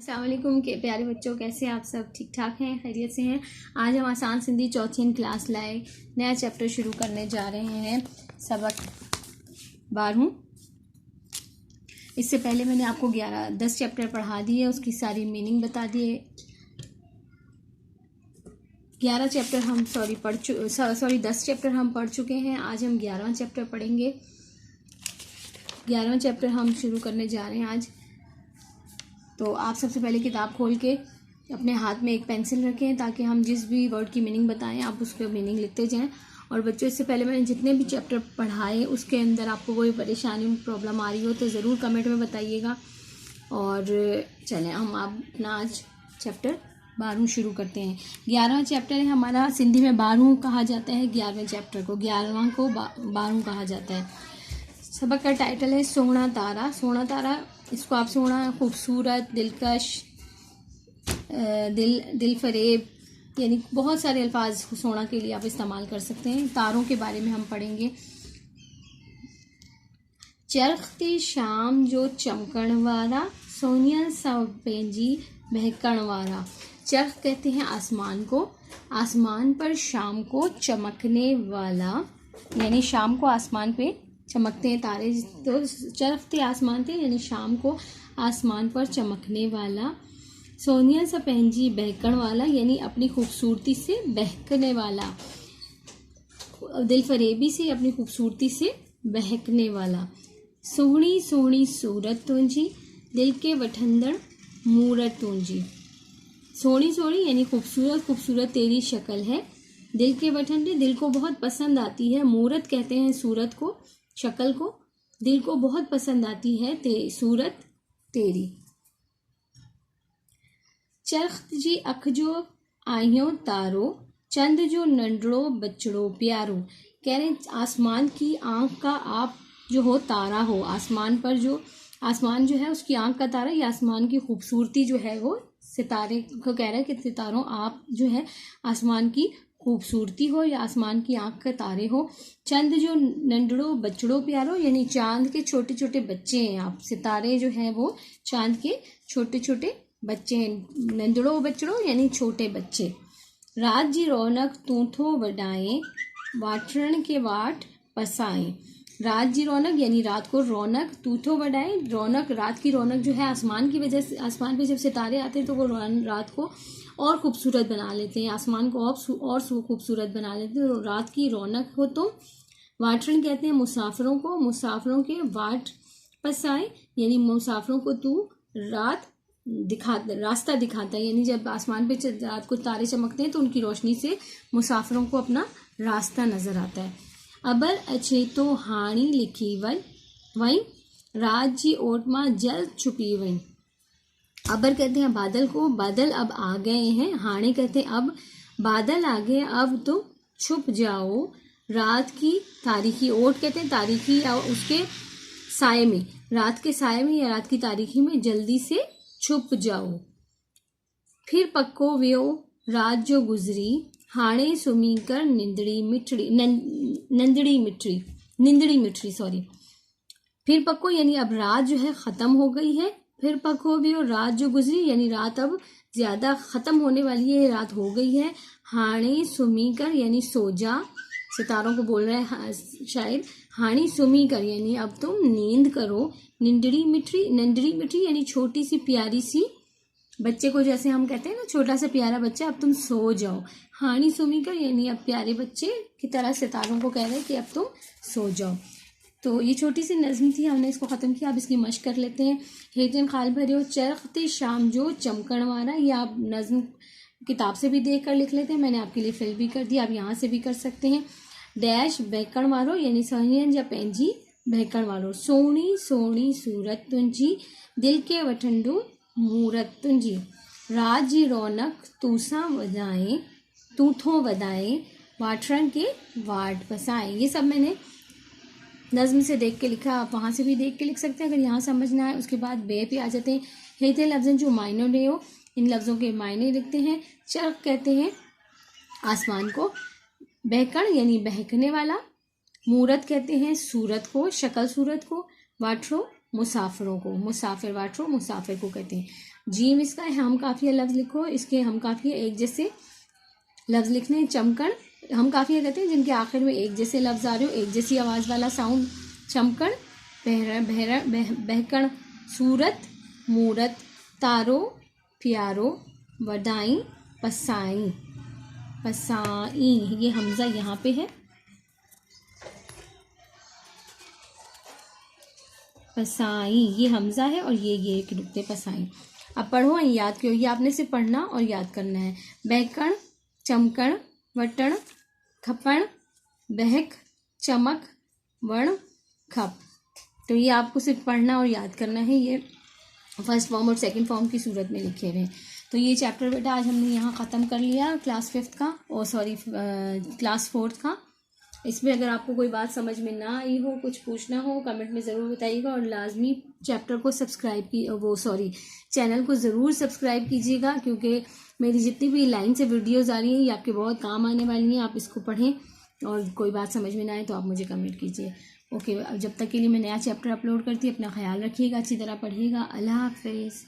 अस्सलाम वालेकुम के प्यारे बच्चों, कैसे आप सब ठीक ठाक हैं, खैरियत से हैं। आज हम आसान सिंधी चौथी क्लास लाए नया चैप्टर शुरू करने जा रहे हैं, सबक 12। इससे पहले मैंने आपको 10 चैप्टर पढ़ा दिए, उसकी सारी मीनिंग बता दिए। 10 चैप्टर हम पढ़ चुके हैं। आज हम 11वां चैप्टर पढ़ेंगे। 11वां चैप्टर हम शुरू करने जा रहे हैं आज। तो आप सबसे पहले किताब खोल के अपने हाथ में एक पेंसिल रखें, ताकि हम जिस भी वर्ड की मीनिंग बताएं आप उसका मीनिंग लिखते जाएं। और बच्चों, इससे पहले मैंने जितने भी चैप्टर पढ़ाए उसके अंदर आपको कोई परेशानी प्रॉब्लम आ रही हो तो ज़रूर कमेंट में बताइएगा। और चलें हम अपना आज चैप्टर 12 शुरू करते हैं। 11वां चैप्टर है हमारा, सिंधी में 12 कहा जाता है। 11वें चैप्टर को 11वां को 12 कहा जाता है। सबक का टाइटल है सोना तारा। सोना तारा, इसको आप सोना, खूबसूरत, दिलकश, दिल फरेब, यानी बहुत सारे अल्फाज सोना के लिए आप इस्तेमाल कर सकते हैं। तारों के बारे में हम पढ़ेंगे। चरखती शाम जो चमकण वारा, सोनिया सब पेंजी बहकण वारा। चरख कहते हैं आसमान को, आसमान पर शाम को चमकने वाला, यानी शाम को आसमान पे चमकते हैं तारे, तो चरखते आसमान थे, यानी शाम को आसमान पर चमकने वाला। सोनिया सा पहंजी बहकण वाला, यानी अपनी खूबसूरती से बहकने वाला, दिल फरेबी से अपनी खूबसूरती से बहकने वाला। सोहनी सोहनी सूरत तुंजी, दिल के वठंदड़ मूरत तुंजी। सोहनी सोहनी यानी खूबसूरत खूबसूरत तेरी शक्ल है, दिल के वठंडे दिल को बहुत पसंद आती है। मूरत कहते हैं सूरत को, शक्ल को, दिल को बहुत पसंद आती है सूरत तेरी। चरख जी अख जो आइयों तारो, चंद जो नंडड़ो बचड़ो प्यारो। कह रहे आसमान की आंख का आप जो हो तारा हो, आसमान पर जो आसमान जो है उसकी आंख का तारा, या आसमान की खूबसूरती जो है वो सितारे को कह रहा है कि सितारों आप जो है आसमान की खूबसूरती हो, या आसमान की आंख के तारे हो। चंद जो नंडड़ो बचड़ो प्यारो, यानी चांद के छोटे छोटे बच्चे हैं आप। सितारे जो हैं वो चांद के छोटे छोटे बच्चे हैं। नंदड़ो बचड़ो यानी छोटे बच्चे। रात जी रौनक तूथो वडाएं, वाटरण के वाट पसाएं। रात जी रौनक यानी रात को रौनक, तूथो वडाएं रौनक, रात की रौनक जो है आसमान की वजह से, आसमान पे जब सितारे आते हैं तो वो रात को और खूबसूरत बना लेते हैं, आसमान को और खूबसूरत बना लेते हैं। रात की रौनक हो तो। वाटरण कहते हैं मुसाफिरों को, मुसाफिरों के वाट पसाए, यानी मुसाफिरों को तू रास्ता दिखाता है, यानी जब आसमान पे रात को तारे चमकते हैं तो उनकी रोशनी से मुसाफिरों को अपना रास्ता नजर आता है। अबर अच्छे तो हाणी लिखी वही, रात जी ओट मां जल छुपी वही। अबर कहते हैं बादल को, बादल अब आ गए हैं। हाणी कहते हैं अब बादल आ गए, अब तो छुप जाओ रात की तारीखी। ओट कहते हैं तारीखी, या उसके साए में, रात के साए में या रात की तारीखी में जल्दी से छुप जाओ। फिर पक्को व्यो रात जो गुजरी, हाणे सुमी कर निंदड़ी मिठड़ी सॉरी। फिर पक्को यानी अब रात जो है खत्म हो गई है। फिर पक्को भी और रात जो गुजरी, यानी रात अब ज्यादा खत्म होने वाली है, रात हो गई है। हाणे सुमी कर यानी सो जा, सितारों को बोल रहे हैं शायद। हाणी सुमी कर यानी अब तुम नींद करो। नंदड़ी मिठड़ी यानी छोटी सी प्यारी सी, बच्चे को जैसे हम कहते हैं ना छोटा सा प्यारा बच्चा, अब तुम सो जाओ। हाणी सुमी कर यानी अब प्यारे बच्चे की तरह सितारों को कह रहे हैं कि अब तुम सो जाओ। तो ये छोटी सी नज़म थी, हमने इसको ख़त्म किया। अब इसकी मश्क कर लेते हैं। हेतन खाल भरे चरखते शाम जो चमकण वारा, या आप नज़म किताब से भी देख कर लिख लेते हैं, मैंने आपके लिए फिल भी कर दिया, आप यहाँ से भी कर सकते हैं। डैश बहकण वारो यानी सोहनियन या पंहिंजी बहकण वारो। सोहनी सोहनी सूरत तुंजी, दिल के वठंडो मूरत तुंजी। रात जी रौनक तूसा वजाए, तूथों वदाए, वाटरन के वाट पसाए। ये सब मैंने नज़म से देख के लिखा, आप वहाँ से भी देख के लिख सकते हैं अगर यहाँ समझना है। उसके बाद बे पे आ जाते हैं। हेते लफ्ज़न जो मायने डे हो, इन लफ्ज़ों के मायने लिखते हैं। चरख कहते हैं आसमान को, बहकण यानी बहकने वाला, मूरत कहते हैं सूरत को, शक्ल सूरत को, वाटरो मुसाफिरों को, मुसाफिर वाटरो मुसाफिर को कहते हैं। जीम इसका है हम काफिया लफ्ज लिखो, इसके हम काफिया एक जैसे लफ्ज लिखने हैं। चमकण हम काफिया कहते हैं जिनके आखिर में एक जैसे लफ्ज आ रहे हो, एक जैसी आवाज वाला साउंड। चमकण, बहकण, सूरत, मूरत, तारो, प्यारो, वदाई, पसाई। पसाई ये हमजा यहाँ पे है, पसाई ये हमजा है और ये के रुकते पसाई। अब पढ़ो और याद करो, ये आपने सिर्फ पढ़ना और याद करना है। बहकण, चमकण, वटण, खपण, बहक, चमक, वण, खप। तो ये आपको सिर्फ पढ़ना और याद करना है। ये फर्स्ट फॉर्म और सेकंड फॉर्म की सूरत में लिखे हुए हैं। तो ये चैप्टर बेटा आज हमने यहाँ ख़त्म कर लिया क्लास 5 का, और सॉरी क्लास 4 का। इसमें अगर आपको कोई बात समझ में ना आई हो, कुछ पूछना हो, कमेंट में ज़रूर बताइएगा। और लाजमी चैप्टर को सब्सक्राइब चैनल को ज़रूर सब्सक्राइब कीजिएगा, क्योंकि मेरी जितनी भी लाइन से वीडियोज़ आ रही हैं ये आपके बहुत काम आने वाली हैं। आप इसको पढ़ें और कोई बात समझ में ना आए तो आप मुझे कमेंट कीजिए। ओके, अब जब तक के लिए मैं नया चैप्टर अपलोड करती हूँ, अपना ख्याल रखिएगा, अच्छी तरह पढ़िएगा। अल्लाह हाफ़िज़।